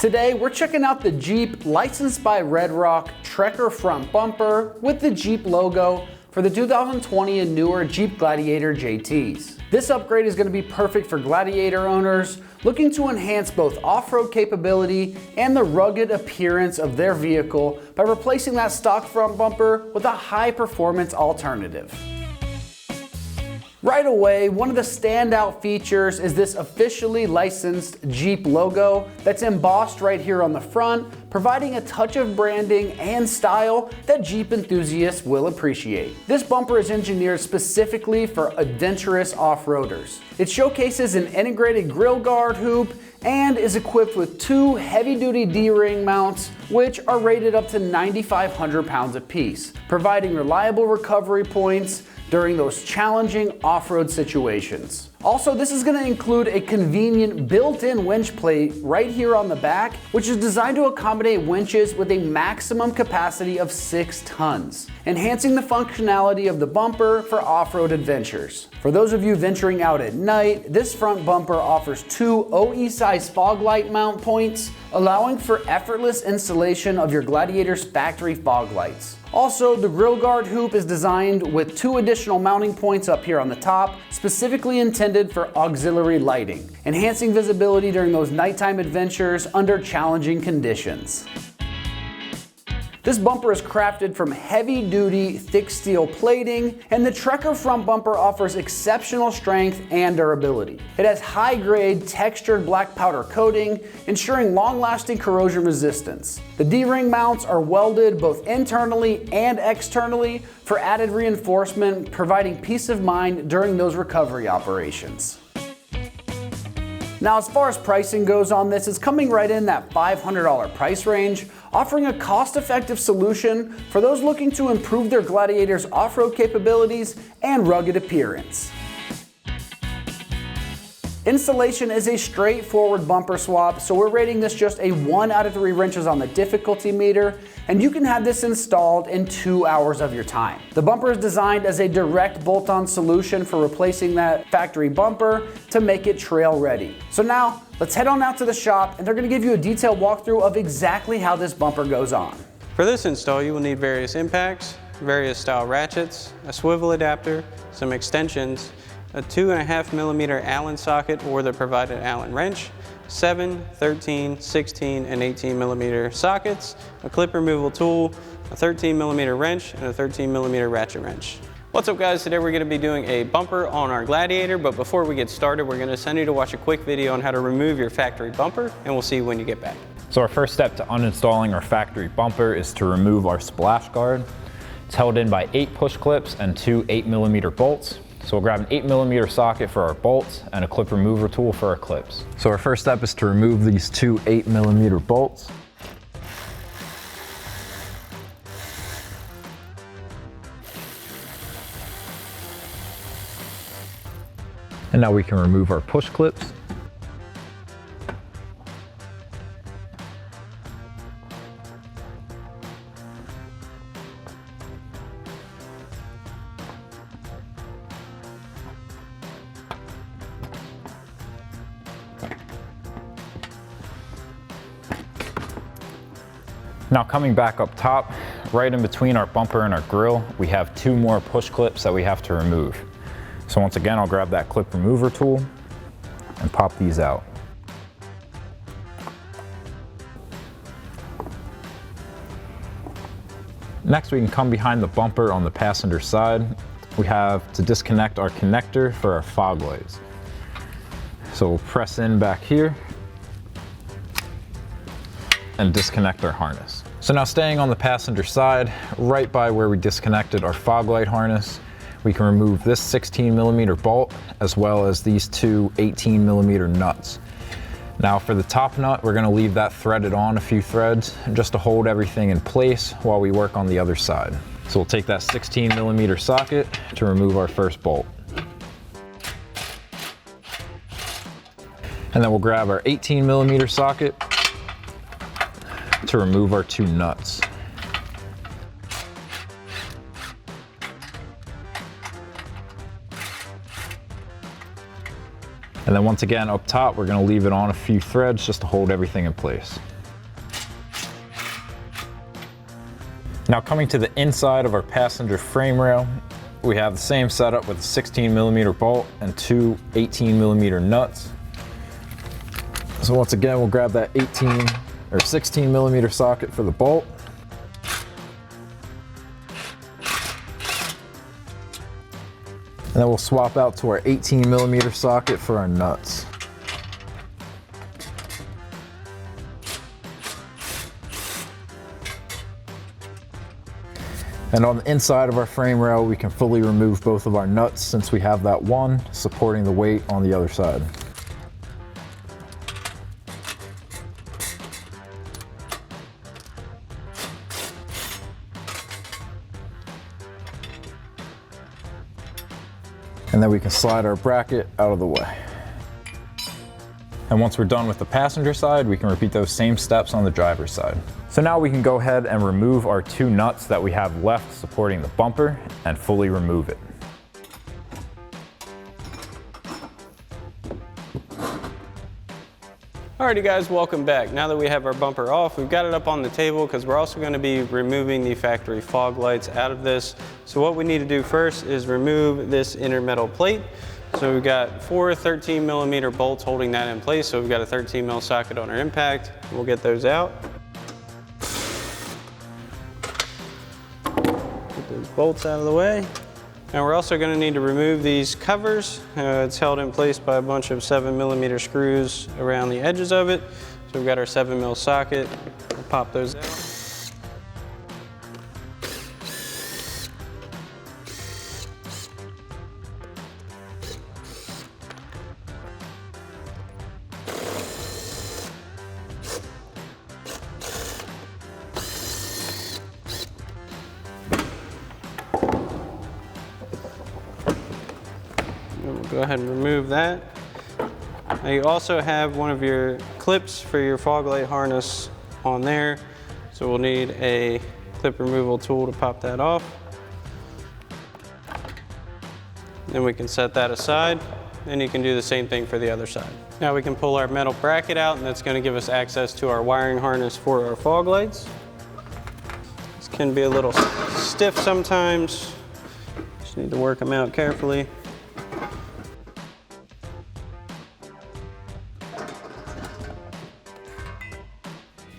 Today, we're checking out the Jeep licensed by Red Rock Trekker front bumper with the Jeep logo for the 2020 and newer Jeep Gladiator JTs. This upgrade is going to be perfect for Gladiator owners looking to enhance both off-road capability and the rugged appearance of their vehicle by replacing that stock front bumper with a high-performance alternative. Right away, one of the standout features is this officially licensed Jeep logo that's embossed right here on the front, providing a touch of branding and style that Jeep enthusiasts will appreciate. This bumper is engineered specifically for adventurous off-roaders. It showcases an integrated grille guard hoop and is equipped with two heavy-duty D-ring mounts, which are rated up to 9,500 pounds apiece, providing reliable recovery points during those challenging off-road situations. Also, this is going to include a convenient built-in winch plate right here on the back, which is designed to accommodate winches with a maximum capacity of 6 tons, enhancing the functionality of the bumper for off-road adventures. For those of you venturing out at night, this front bumper offers 2 OE-size fog light mount points, allowing for effortless installation of your Gladiator's factory fog lights. Also, the grille guard hoop is designed with 2 additional mounting points up here on the top, specifically intended for auxiliary lighting, enhancing visibility during those nighttime adventures under challenging conditions. This bumper is crafted from heavy-duty, thick steel plating, and the Trekker front bumper offers exceptional strength and durability. It has high-grade, textured black powder coating, ensuring long-lasting corrosion resistance. The D-ring mounts are welded both internally and externally for added reinforcement, providing peace of mind during those recovery operations. Now, as far as pricing goes on this, it's coming right in that $500 price range, offering a cost-effective solution for those looking to improve their Gladiator's off-road capabilities and rugged appearance. Installation is a straightforward bumper swap, so we're rating this just a 1 out of 3 wrenches on the difficulty meter, and you can have this installed in 2 hours of your time. The bumper is designed as a direct bolt-on solution for replacing that factory bumper to make it trail ready. So now, let's head on out to the shop, and they're going to give you a detailed walkthrough of exactly how this bumper goes on. For this install, you will need various impacts, various style ratchets, a swivel adapter, some extensions, a 2.5mm Allen socket or the provided Allen wrench, 7, 13, 16, and 18mm sockets, a clip removal tool, a 13mm wrench, and a 13mm ratchet wrench. What's up guys, today we're going to be doing a bumper on our Gladiator, but before we get started we're going to send you to watch a quick video on how to remove your factory bumper, and we'll see you when you get back. So our first step to uninstalling our factory bumper is to remove our splash guard. It's held in by 8 push clips and 2 8mm bolts. So we'll grab an 8mm socket for our bolts and a clip remover tool for our clips. So our first step is to remove these 2 8mm bolts. And now we can remove our push clips. Now coming back up top, right in between our bumper and our grille, we have 2 more push clips that we have to remove. So once again, I'll grab that clip remover tool and pop these out. Next, we can come behind the bumper on the passenger side. We have to disconnect our connector for our fog lights. So we'll press in back here and disconnect our harness. So now staying on the passenger side, right by where we disconnected our fog light harness, we can remove this 16mm bolt as well as these 2 18mm nuts. Now for the top nut, we're going to leave that threaded on a few threads just to hold everything in place while we work on the other side. So we'll take that 16mm socket to remove our first bolt. And then we'll grab our 18mm socket to remove our 2 nuts. And then once again up top, we're going to leave it on a few threads just to hold everything in place. Now coming to the inside of our passenger frame rail, we have the same setup with a 16mm bolt and two 18mm nuts. So once again, we'll grab that 16mm socket for the bolt. And then we'll swap out to our 18mm socket for our nuts. And on the inside of our frame rail, we can fully remove both of our nuts since we have that one supporting the weight on the other side. And then we can slide our bracket out of the way. And once we're done with the passenger side, we can repeat those same steps on the driver's side. So now we can go ahead and remove our two nuts that we have left supporting the bumper and fully remove it. Alrighty guys, welcome back. Now that we have our bumper off, we've got it up on the table because we're also going to be removing the factory fog lights out of this. So what we need to do first is remove this inner metal plate. So we've got four 13mm bolts holding that in place. So we've got a 13mm socket on our impact. We'll get those out. Get those bolts out of the way. And we're also going to need to remove these covers. It's held in place by a bunch of 7mm screws around the edges of it. So we've got our 7mm socket. We'll pop those out. We'll go ahead and remove that. Now you also have one of your clips for your fog light harness on there. So we'll need a clip removal tool to pop that off. Then we can set that aside, and you can do the same thing for the other side. Now we can pull our metal bracket out, and that's going to give us access to our wiring harness for our fog lights. This can be a little stiff sometimes. Just need to work them out carefully.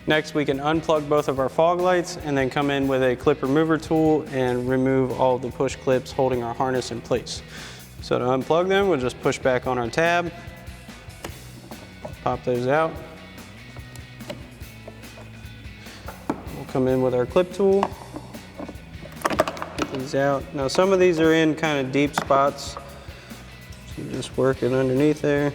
Next, we can unplug both of our fog lights and then come in with a clip remover tool and remove all the push clips holding our harness in place. So to unplug them, we'll just push back on our tab, pop those out. We'll come in with our clip tool, get these out. Now some of these are in kind of deep spots, so just work it underneath there.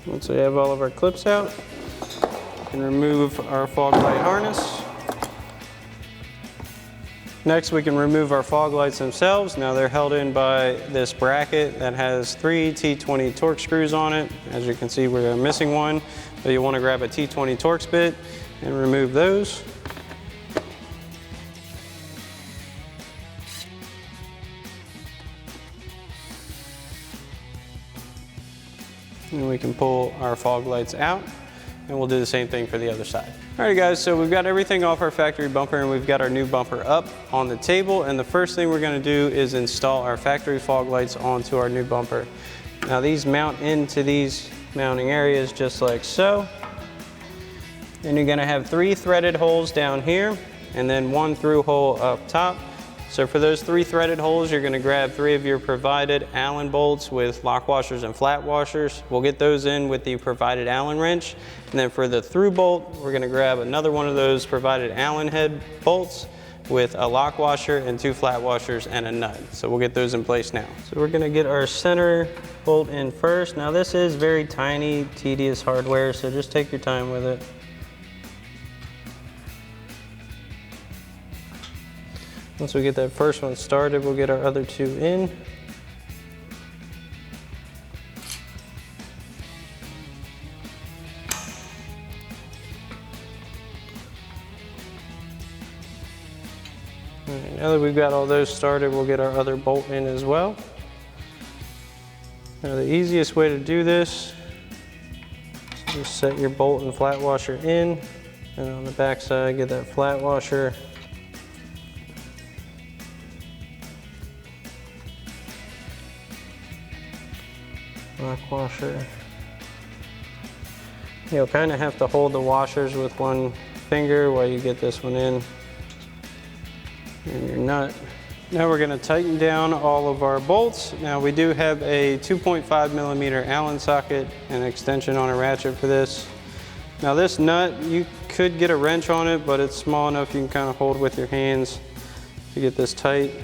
Once we have all of our clips out, we can remove our fog light harness. Next, we can remove our fog lights themselves. Now they're held in by this bracket that has 3 T20 Torx screws on it. As you can see, we're missing one, but you want to grab a T20 Torx bit and remove those. And we can pull our fog lights out, and we'll do the same thing for the other side. Alright guys, so we've got everything off our factory bumper and we've got our new bumper up on the table, and the first thing we're going to do is install our factory fog lights onto our new bumper. Now these mount into these mounting areas just like so. And you're going to have 3 threaded holes down here and then 1 through hole up top. So for those 3 threaded holes, you're going to grab 3 of your provided Allen bolts with lock washers and flat washers. We'll get those in with the provided Allen wrench. And then for the through bolt, we're going to grab another one of those provided Allen head bolts with a lock washer and 2 flat washers and a nut. So we'll get those in place now. So we're going to get our center bolt in first. Now this is very tiny, tedious hardware, so just take your time with it. Once we get that first one started, we'll get our other 2 in. All right, now that we've got all those started, we'll get our other bolt in as well. Now the easiest way to do this is just set your bolt and flat washer in, and on the back side get that flat washer. Lock washer. You'll kind of have to hold the washers with one finger while you get this one in and your nut. Now we're going to tighten down all of our bolts. Now we do have a 2.5 millimeter Allen socket and extension on a ratchet for this. Now this nut, you could get a wrench on it, but it's small enough you can kind of hold with your hands to get this tight.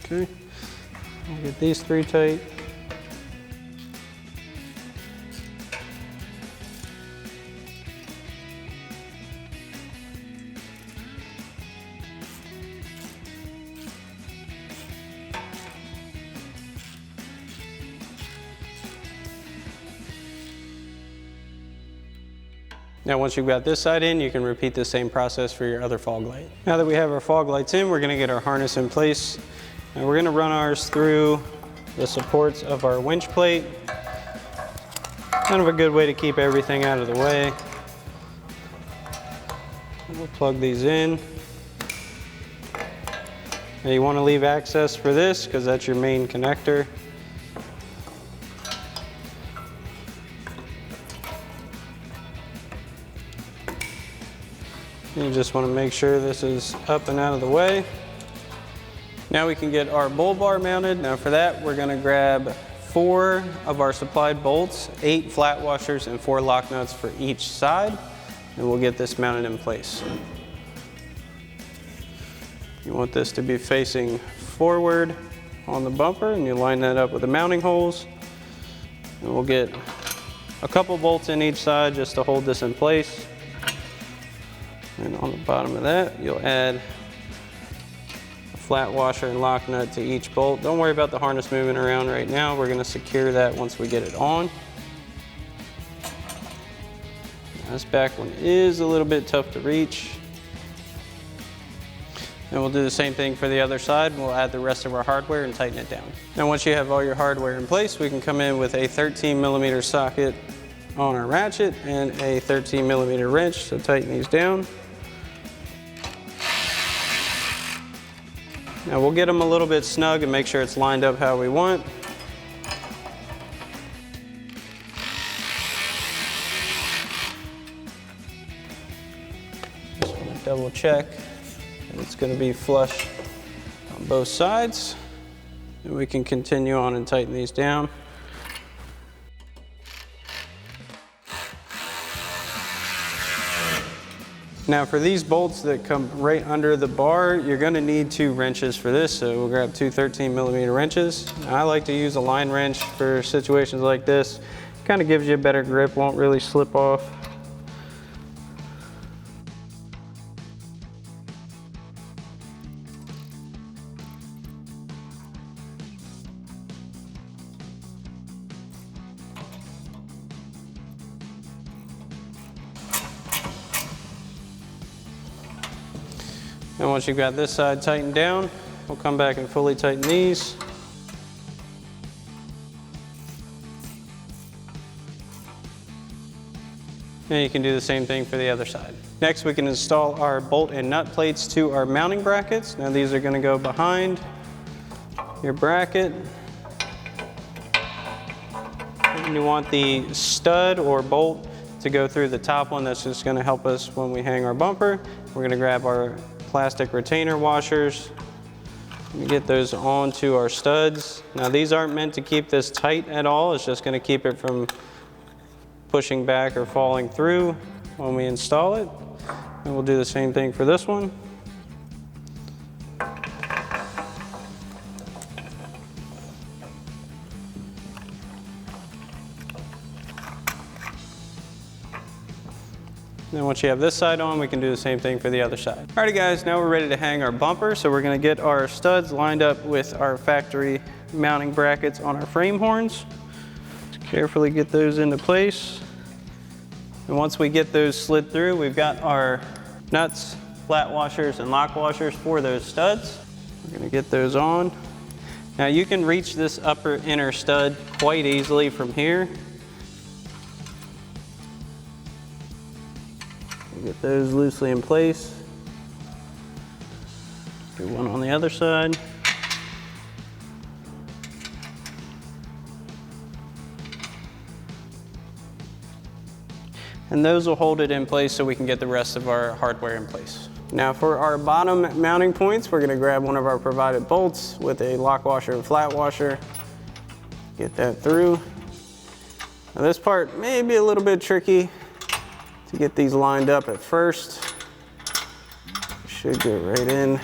Okay, I'll get these three tight. Now once you've got this side in, you can repeat the same process for your other fog light. Now that we have our fog lights in, we're going to get our harness in place. And we're going to run ours through the supports of our winch plate. Kind of a good way to keep everything out of the way. We'll plug these in. Now you want to leave access for this because that's your main connector. You just want to make sure this is up and out of the way. Now we can get our bull bar mounted. Now for that, we're going to grab 4 of our supplied bolts, 8 flat washers, and 4 lock nuts for each side, and we'll get this mounted in place. You want this to be facing forward on the bumper, and you line that up with the mounting holes. And we'll get a couple bolts in each side just to hold this in place. And on the bottom of that, you'll add a flat washer and lock nut to each bolt. Don't worry about the harness moving around right now. We're going to secure that once we get it on. This back one is a little bit tough to reach. And we'll do the same thing for the other side. We'll add the rest of our hardware and tighten it down. Now once you have all your hardware in place, we can come in with a 13 millimeter socket on our ratchet and a 13 millimeter wrench, so tighten these down. Now we'll get them a little bit snug and make sure it's lined up how we want. Just want to double check that it's going to be flush on both sides. And we can continue on and tighten these down. Now for these bolts that come right under the bar, you're going to need 2 wrenches for this, so we'll grab 2 13 millimeter wrenches. Now, I like to use a line wrench for situations like this. Kind of gives you a better grip, won't really slip off. And once you've got this side tightened down, we'll come back and fully tighten these. And you can do the same thing for the other side. Next, we can install our bolt and nut plates to our mounting brackets. Now these are going to go behind your bracket. And you want the stud or bolt to go through the top one. That's just going to help us when we hang our bumper. We're going to grab our plastic retainer washers and get those onto our studs. Now these aren't meant to keep this tight at all. It's just going to keep it from pushing back or falling through when we install it. And we'll do the same thing for this one. Then once you have this side on, we can do the same thing for the other side. Alrighty guys, now we're ready to hang our bumper. So we're gonna get our studs lined up with our factory mounting brackets on our frame horns. Just carefully get those into place. And once we get those slid through, we've got our nuts, flat washers, and lock washers for those studs. We're gonna get those on. Now you can reach this upper inner stud quite easily from here. Get those loosely in place. Do one on the other side. And those will hold it in place so we can get the rest of our hardware in place. Now for our bottom mounting points, we're gonna grab one of our provided bolts with a lock washer and flat washer. Get that through. Now this part may be a little bit tricky to get these lined up at first. Should go right in.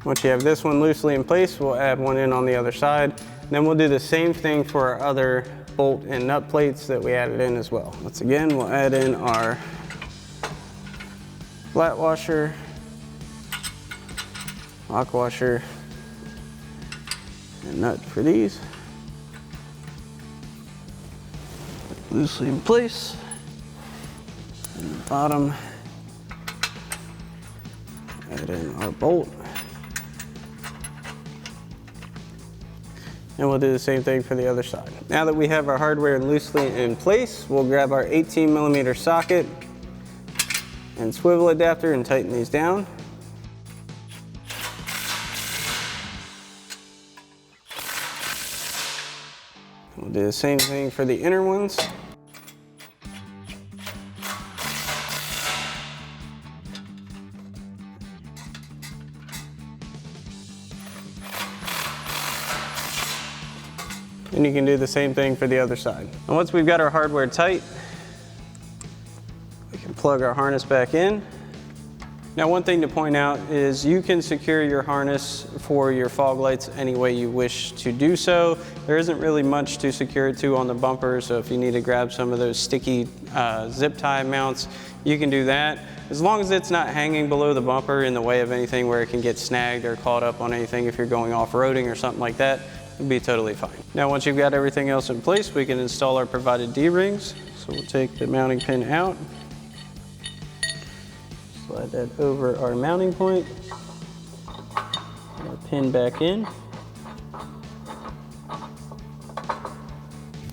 Once you have this one loosely in place, we'll add one in on the other side. Then we'll do the same thing for our other bolt and nut plates that we added in as well. Once again, we'll add in our flat washer, lock washer, and nut for these. Loosely in place. And the bottom, add in our bolt. And we'll do the same thing for the other side. Now that we have our hardware loosely in place, we'll grab our 18mm socket and swivel adapter and tighten these down. We'll do the same thing for the inner ones. And you can do the same thing for the other side. And once we've got our hardware tight, we can plug our harness back in. Now one thing to point out is you can secure your harness for your fog lights any way you wish to do so. There isn't really much to secure it to on the bumper, so if you need to grab some of those sticky zip tie mounts, you can do that. As long as it's not hanging below the bumper in the way of anything where it can get snagged or caught up on anything if you're going off-roading or something like that, it'll be totally fine. Now once you've got everything else in place, we can install our provided D-rings. So we'll take the mounting pin out, slide that over our mounting point, our pin back in.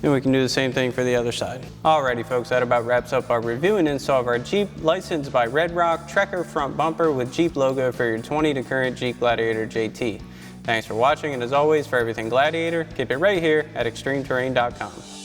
And we can do the same thing for the other side. Alrighty folks, that about wraps up our review and install of our Jeep licensed by Red Rock Trekker front bumper with Jeep logo for your 20 to current Jeep Gladiator JT. Thanks for watching, and as always, for everything Gladiator, keep it right here at extremeterrain.com.